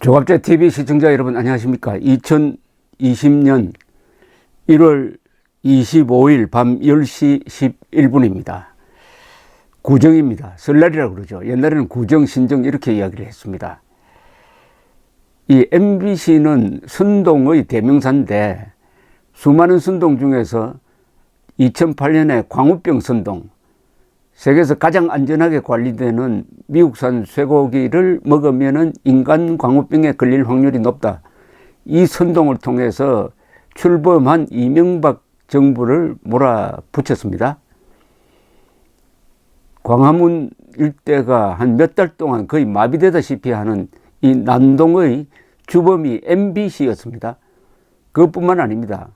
조갑제 TV 시청자 여러분 안녕하십니까. 2020년 1월 25일 밤 10시 11분입니다. 구정입니다. 설날이라고 그러죠. 옛날에는 구정, 신정 이렇게 이야기를 했습니다. 이 MBC는 선동의 대명사인데 수많은 선동 중에서 2008년에 광우병 선동, 세계에서 가장 안전하게 관리되는 미국산 쇠고기를 먹으면 인간 광우병에 걸릴 확률이 높다. 이 선동을 통해서 출범한 이명박 정부를 몰아붙였습니다. 광화문 일대가 한 몇 달 동안 거의 마비되다시피 하는 이 난동의 주범이 MBC였습니다. 그것뿐만 아닙니다.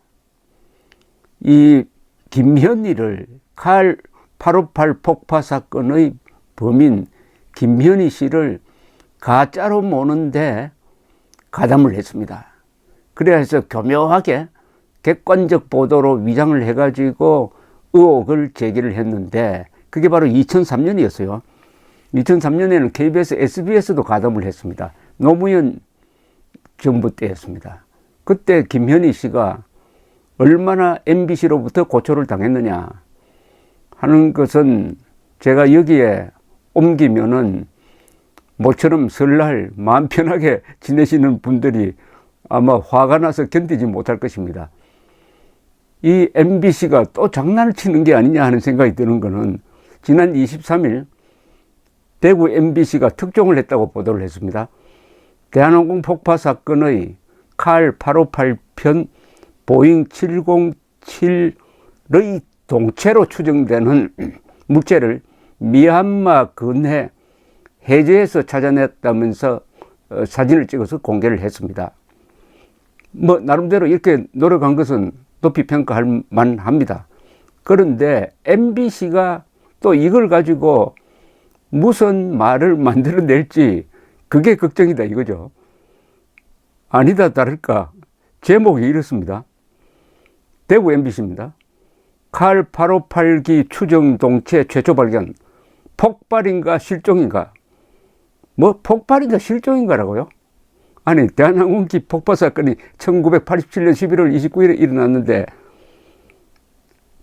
이 김현희를 칼 858 폭파 사건의 범인 김현희 씨를 가짜로 모는데 가담을 했습니다. 그래서 교묘하게 객관적 보도로 위장을 해가지고 의혹을 제기를 했는데 그게 바로 2003년이었어요. 2003년에는 KBS, SBS도 가담을 했습니다. 노무현 정부 때였습니다. 그때 김현희 씨가 얼마나 MBC로부터 고초를 당했느냐 하는 것은 제가 여기에 옮기면은 모처럼 설날 마음 편하게 지내시는 분들이 아마 화가 나서 견디지 못할 것입니다. 이 MBC가 또 장난을 치는 게 아니냐 하는 생각이 드는 거는 지난 23일 대구 MBC가 특종을 했다고 보도를 했습니다. 대한항공 폭파 사건의 칼 858편 보잉 707의 동체로 추정되는 물체를 미얀마 근해 해저에서 찾아냈다면서 사진을 찍어서 공개를 했습니다. 뭐 나름대로 이렇게 노력한 것은 높이 평가할 만합니다. 그런데 MBC가 또 이걸 가지고 무슨 말을 만들어낼지 그게 걱정이다 이거죠. 아니다 다를까 제목이 이렇습니다. 대구 MBC입니다. 칼 858기 추정 동체 최초 발견. 폭발인가 실종인가? 뭐 폭발인가 실종인가라고요? 아니 대한항공기 폭파 사건이 1987년 11월 29일에 일어났는데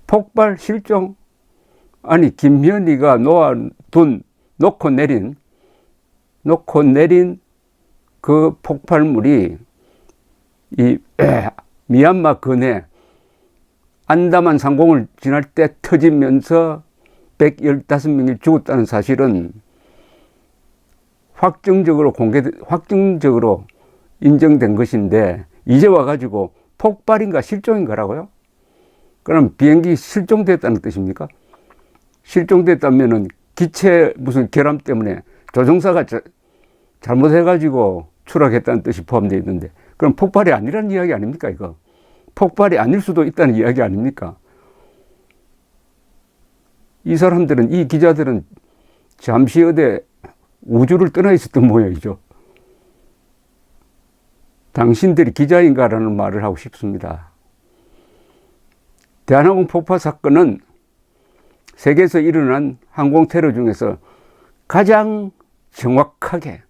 폭발 실종? 아니 김현희가 놓고 내린 그 폭발물이 이 미얀마 근해 안다만 상공을 지날 때 터지면서 115명이 죽었다는 사실은 확정적으로 인정된 것인데 이제 와가지고 폭발인가 실종인가라고요? 그럼 비행기 실종됐다는 뜻입니까? 실종됐다면은 기체 무슨 결함 때문에 조종사가 잘못해가지고 추락했다는 뜻이 포함되어 있는데 그럼 폭발이 아니라는 이야기 아닙니까 이거? 폭발이 아닐 수도 있다는 이야기 아닙니까? 이 사람들은, 이 기자들은 잠시 어디 우주를 떠나 있었던 모양이죠. 당신들이 기자인가라는 말을 하고 싶습니다. 대한항공 폭파 사건은 세계에서 일어난 항공 테러 중에서 가장 정확하게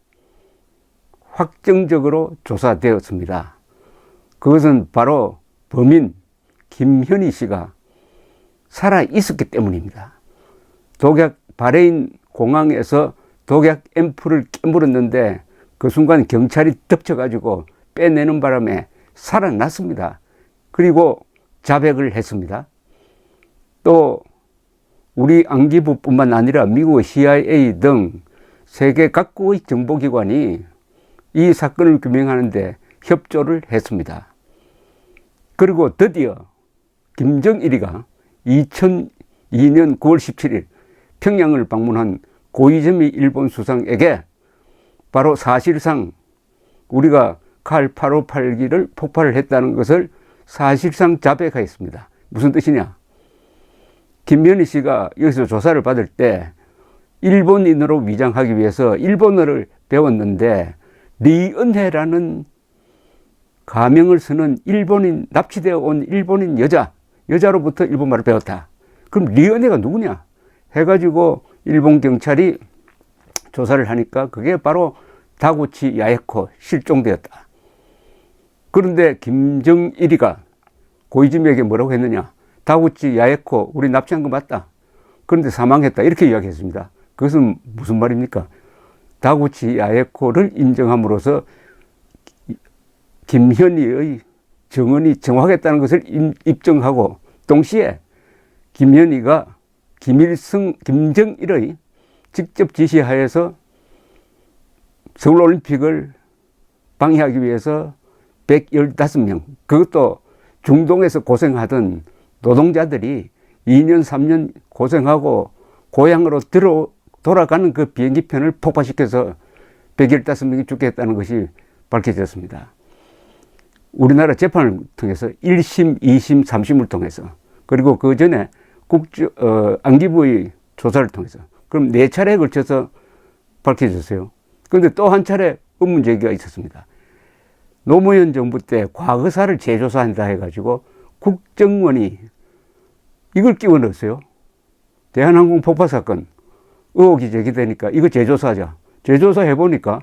확정적으로 조사되었습니다. 그것은 바로 범인 김현희 씨가 살아 있었기 때문입니다. 바레인 공항에서 독약 앰플을 깨물었는데 그 순간 경찰이 덮쳐가지고 빼내는 바람에 살아났습니다. 그리고 자백을 했습니다. 또 우리 안기부뿐만 아니라 미국의 CIA 등 세계 각국의 정보기관이 이 사건을 규명하는데 협조를 했습니다. 그리고 드디어 김정일이가 2002년 9월 17일 평양을 방문한 고이즈미 일본 수상에게 바로 사실상 우리가 칼 858기를 폭발을 했다는 것을 사실상 자백하였습니다. 무슨 뜻이냐? 김현희 씨가 여기서 조사를 받을 때 일본인으로 위장하기 위해서 일본어를 배웠는데 리은혜라는 가명을 쓰는 일본인, 납치되어 온 일본인 여자로부터 일본말을 배웠다. 그럼 리은혜가 누구냐? 해가지고 일본 경찰이 조사를 하니까 그게 바로 다구치 야에코 실종되었다. 그런데 김정일이가 고이즈미에게 뭐라고 했느냐? 다구치 야에코 우리 납치한 거 맞다. 그런데 사망했다. 이렇게 이야기했습니다. 그것은 무슨 말입니까? 다구치 야에코를 인정함으로써 김현희의 정언이 정확했다는 것을 입증하고 동시에 김현희가 김정일의 직접 지시하에서 서울올림픽을 방해하기 위해서 115명, 그것도 중동에서 고생하던 노동자들이 2년, 3년 고생하고 고향으로 돌아가는 그 비행기편을 폭파시켜서 115명이 죽게 했다는 것이 밝혀졌습니다. 우리나라 재판을 통해서 1심, 2심, 3심을 통해서 그리고 그 전에 안기부의 조사를 통해서 그럼 4차례에 걸쳐서 밝혀졌어요. 그런데 또 한 차례 의문 제기가 있었습니다. 노무현 정부 때 과거사를 재조사한다 해가지고 국정원이 이걸 끼워 넣었어요. 대한항공 폭파 사건 의혹이 제기되니까 이거 재조사하자. 재조사해보니까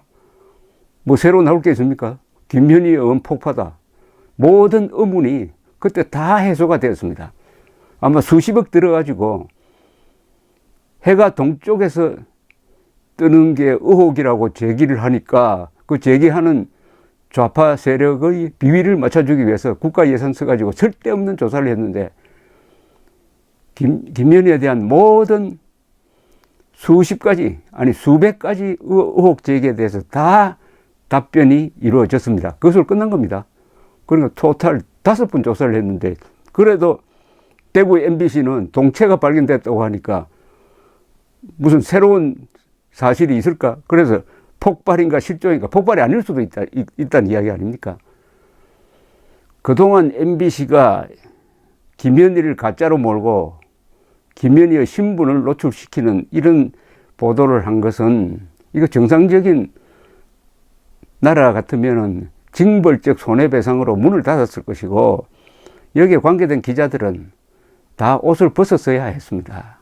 뭐 새로 나올 게 있습니까? 김현희의 의원 폭파다. 모든 의문이 그때 다 해소가 되었습니다. 아마 수십억 들어가지고 해가 동쪽에서 뜨는 게 의혹이라고 제기를 하니까 그 제기하는 좌파 세력의 비위를 맞춰주기 위해서 국가 예산 써가지고 쓸데없는 조사를 했는데 김현희에 대한 모든 수십 가지 아니 수백 가지 의혹 제기에 대해서 다 답변이 이루어졌습니다. 그것으로 끝난 겁니다. 그러니까 토탈 5번 조사를 했는데 그래도 대구 MBC는 동체가 발견됐다고 하니까 무슨 새로운 사실이 있을까? 그래서 폭발인가 실종인가? 폭발이 아닐 수도 있다는 이야기 아닙니까? 그동안 MBC가 김현희를 가짜로 몰고 김현희의 신분을 노출시키는 이런 보도를 한 것은 이거 정상적인 나라 같으면은 징벌적 손해배상으로 문을 닫았을 것이고 여기에 관계된 기자들은 다 옷을 벗었어야 했습니다.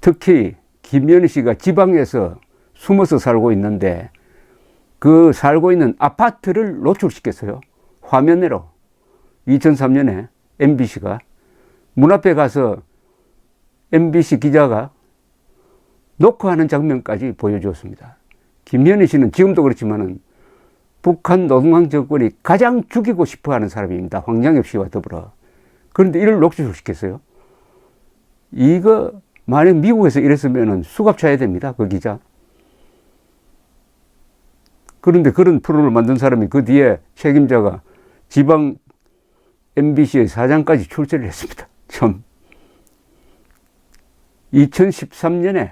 특히 김현희 씨가 지방에서 숨어서 살고 있는데 그 살고 있는 아파트를 노출시켰어요. 화면으로. 2003년에 MBC가 문 앞에 가서 MBC 기자가 녹화하는 장면까지 보여주었습니다. 김현희 씨는 지금도 그렇지만은 북한 노동당 정권이 가장 죽이고 싶어 하는 사람입니다. 황장엽 씨와 더불어. 그런데 이를 녹취시켰어요. 이거 만약 미국에서 이랬으면 수갑 차야 됩니다. 그 기자. 그런데 그런 프로를 만든 사람이 그 뒤에 책임자가 지방 MBC의 사장까지 출세를 했습니다. 참. 2013년에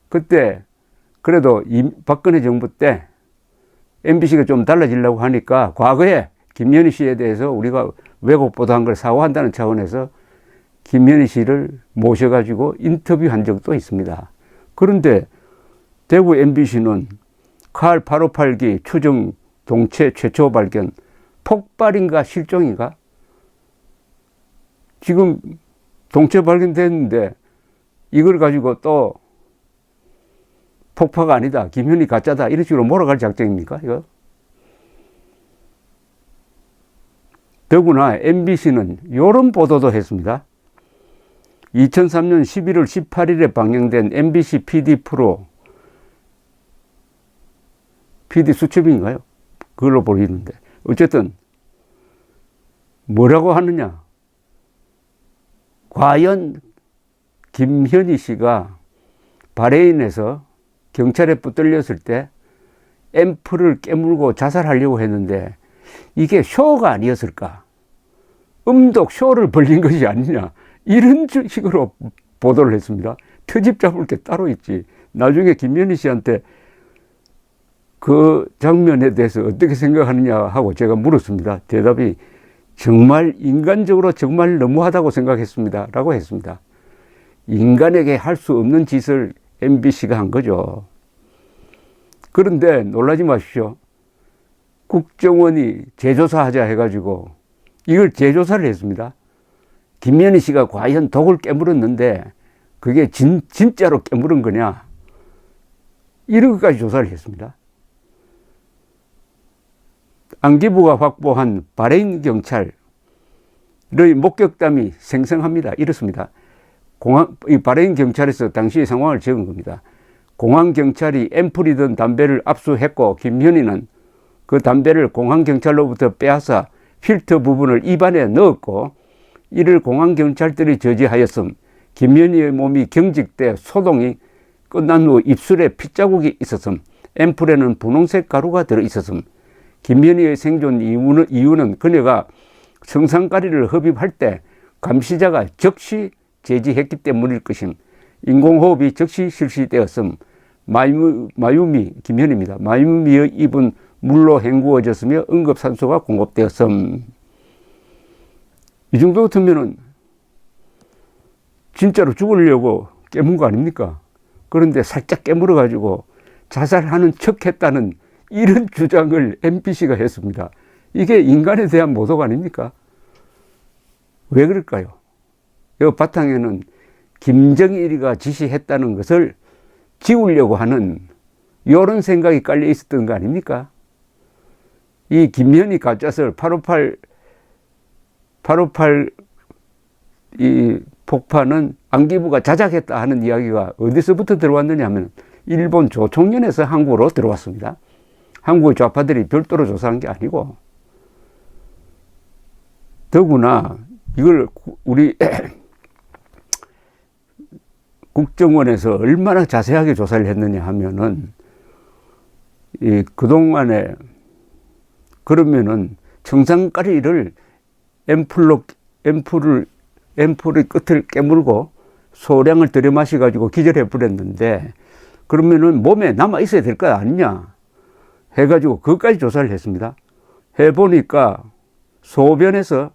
그때 그래도 박근혜 정부 때 MBC가 좀 달라지려고 하니까 과거에 김현희 씨에 대해서 우리가 왜곡 보도한 걸 사과한다는 차원에서 김현희 씨를 모셔가지고 인터뷰한 적도 있습니다. 그런데 대구 MBC는 칼 858기 추정 동체 최초 발견 폭발인가 실종인가? 지금 동체 발견됐는데 이걸 가지고 또 폭파가 아니다. 김현희 가짜다. 이런 식으로 몰아갈 작정입니까? 이거? 더구나 MBC는 이런 보도도 했습니다. 2003년 11월 18일에 방영된 MBC PD 프로 PD 수첩인가요? 그걸로 보이는데 어쨌든 뭐라고 하느냐? 과연 김현희 씨가 바레인에서 경찰에 붙들렸을 때 앰프를 깨물고 자살하려고 했는데 이게 쇼가 아니었을까? 음독 쇼를 벌린 것이 아니냐? 이런 식으로 보도를 했습니다. 트집 잡을 게 따로 있지. 나중에 김현희 씨한테 그 장면에 대해서 어떻게 생각하느냐 하고 제가 물었습니다. 대답이 정말 인간적으로 정말 너무하다고 생각했습니다. 라고 했습니다. 인간에게 할 수 없는 짓을 MBC가 한 거죠. 그런데 놀라지 마십시오. 국정원이 재조사하자 해가지고 이걸 재조사를 했습니다. 김현희 씨가 과연 독을 깨물었는데 그게 진짜로 깨물은 거냐? 이런 것까지 조사를 했습니다. 안기부가 확보한 바레인 경찰의 목격담이 생생합니다. 이렇습니다. 이 바레인 경찰에서 당시의 상황을 적은 겁니다. 공항 경찰이 앰플이던 담배를 압수했고 김현희는 그 담배를 공항 경찰로부터 빼앗아 필터 부분을 입안에 넣었고 이를 공항 경찰들이 저지하였음. 김현희의 몸이 경직돼 소동이 끝난 후 입술에 핏자국이 있었음. 앰플에는 분홍색 가루가 들어있었음. 김현희의 생존 이유는 그녀가 성상가리를 흡입할 때 감시자가 즉시 제지했기 때문일 것임. 인공호흡이 즉시 실시되었음. 마유미 김현희입니다. 마유미의 입은 물로 헹구어졌으며 응급산소가 공급되었음. 이 정도 같으면은 진짜로 죽으려고 깨문 거 아닙니까? 그런데 살짝 깨물어 가지고 자살하는 척 했다는 이런 주장을 MBC가 했습니다. 이게 인간에 대한 모독 아닙니까? 왜 그럴까요? 이 바탕에는 김정일이가 지시했다는 것을 지우려고 하는 이런 생각이 깔려 있었던 거 아닙니까? 이 김현희 가짜설 858 이 폭파는 안기부가 자작했다 하는 이야기가 어디서부터 들어왔느냐 하면 일본 조총련에서 한국으로 들어왔습니다. 한국의 좌파들이 별도로 조사한 게 아니고, 더구나 이걸 우리 국정원에서 얼마나 자세하게 조사를 했느냐 하면은 그동안에 그러면은 청산가리를 앰플의 끝을 깨물고 소량을 들여 마셔가지고 기절해 버렸는데 그러면은 몸에 남아 있어야 될 거 아니냐 해가지고 그것까지 조사를 했습니다. 해보니까 소변에서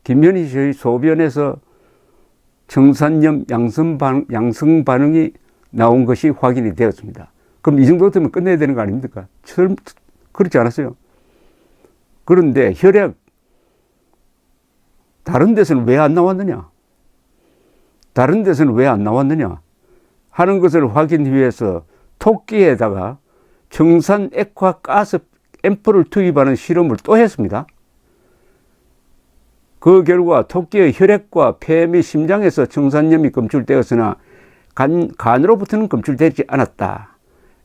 김현희 씨의 소변에서 청산염 양성 반응이 나온 것이 확인이 되었습니다. 그럼 이 정도 되면 끝내야 되는 거 아닙니까? 그렇지 않았어요. 그런데 혈액 다른 데서는 왜 안 나왔느냐? 다른 데서는 왜 안 나왔느냐? 하는 것을 확인하기 위해서 토끼에다가 청산 액화 가스 앰플을 투입하는 실험을 또 했습니다. 그 결과 토끼의 혈액과 폐 및 심장에서 청산염이 검출되었으나 간으로부터는 검출되지 않았다.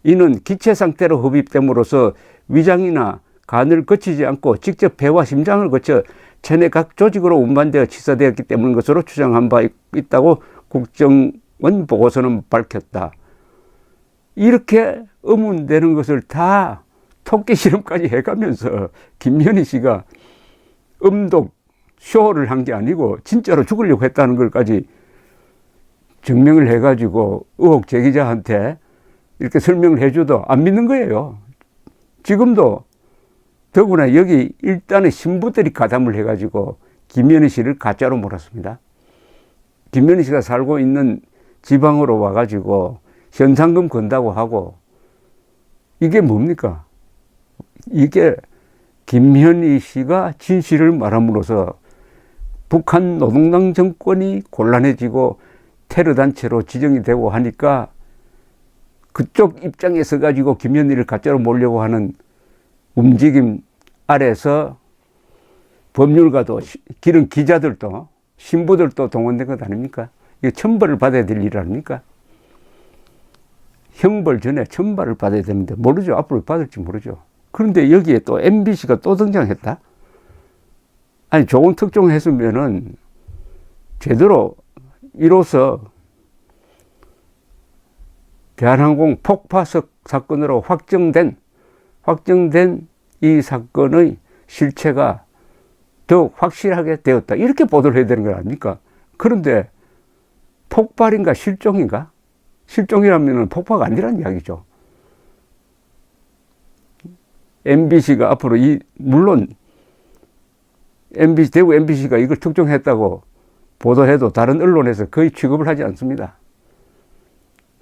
이는 기체 상태로 흡입됨으로써 위장이나 간을 거치지 않고 직접 폐와 심장을 거쳐 체내 각 조직으로 운반되어 치사되었기 때문인 것으로 추정한 바 있다고 국정원 보고서는 밝혔다. 이렇게 의문되는 것을 다 토끼 실험까지 해가면서 김현희 씨가 음독 쇼를 한 게 아니고 진짜로 죽으려고 했다는 걸까지 증명을 해가지고 의혹 제기자한테 이렇게 설명을 해줘도 안 믿는 거예요. 지금도 더구나 여기 일단의 신부들이 가담을 해가지고 김현희 씨를 가짜로 몰았습니다. 김현희 씨가 살고 있는 지방으로 와가지고 현상금 건다고 하고, 이게 뭡니까? 이게 김현희 씨가 진실을 말함으로써 북한 노동당 정권이 곤란해지고 테러단체로 지정이 되고 하니까 그쪽 입장에 서가지고 김현희를 가짜로 몰려고 하는 움직임 아래서 법률가도 기른 기자들도 신부들도 동원된 것 아닙니까? 이게 천벌을 받아야 될 일 아닙니까? 형벌 전에 천벌을 받아야 되는데 모르죠. 앞으로 받을지 모르죠. 그런데 여기에 또 MBC가 또 등장했다? 아니, 조금 특종했으면은 제대로 이로써 대한항공 폭파 사건으로 확정된 이 사건의 실체가 더욱 확실하게 되었다. 이렇게 보도를 해야 되는 거 아닙니까? 그런데 폭발인가 실종인가? 실종이라면 폭파가 아니라는 이야기죠. MBC가 앞으로 물론 대구 MBC가 이걸 특종했다고 보도해도 다른 언론에서 거의 취급을 하지 않습니다.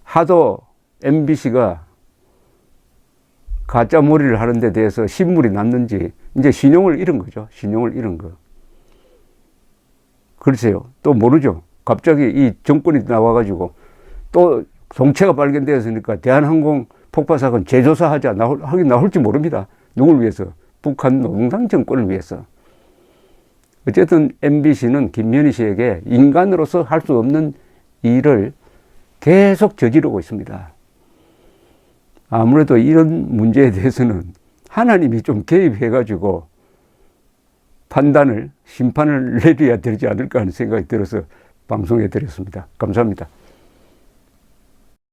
하도 MBC가 가짜몰이를 하는 데 대해서 신물이 났는지 이제 신용을 잃은 거죠. 신용을 잃은 거. 글쎄요. 또 모르죠. 갑자기 이 정권이 나와가지고 또 정체가 발견되었으니까 대한항공 폭파 사건 재조사하자 하긴 나올지 모릅니다. 누굴 위해서? 북한 노동당 정권을 위해서. 어쨌든 MBC는 김건희 씨에게 인간으로서 할 수 없는 일을 계속 저지르고 있습니다. 아무래도 이런 문제에 대해서는 하나님이 좀 개입해가지고 심판을 내려야 되지 않을까 하는 생각이 들어서 방송해 드렸습니다. 감사합니다.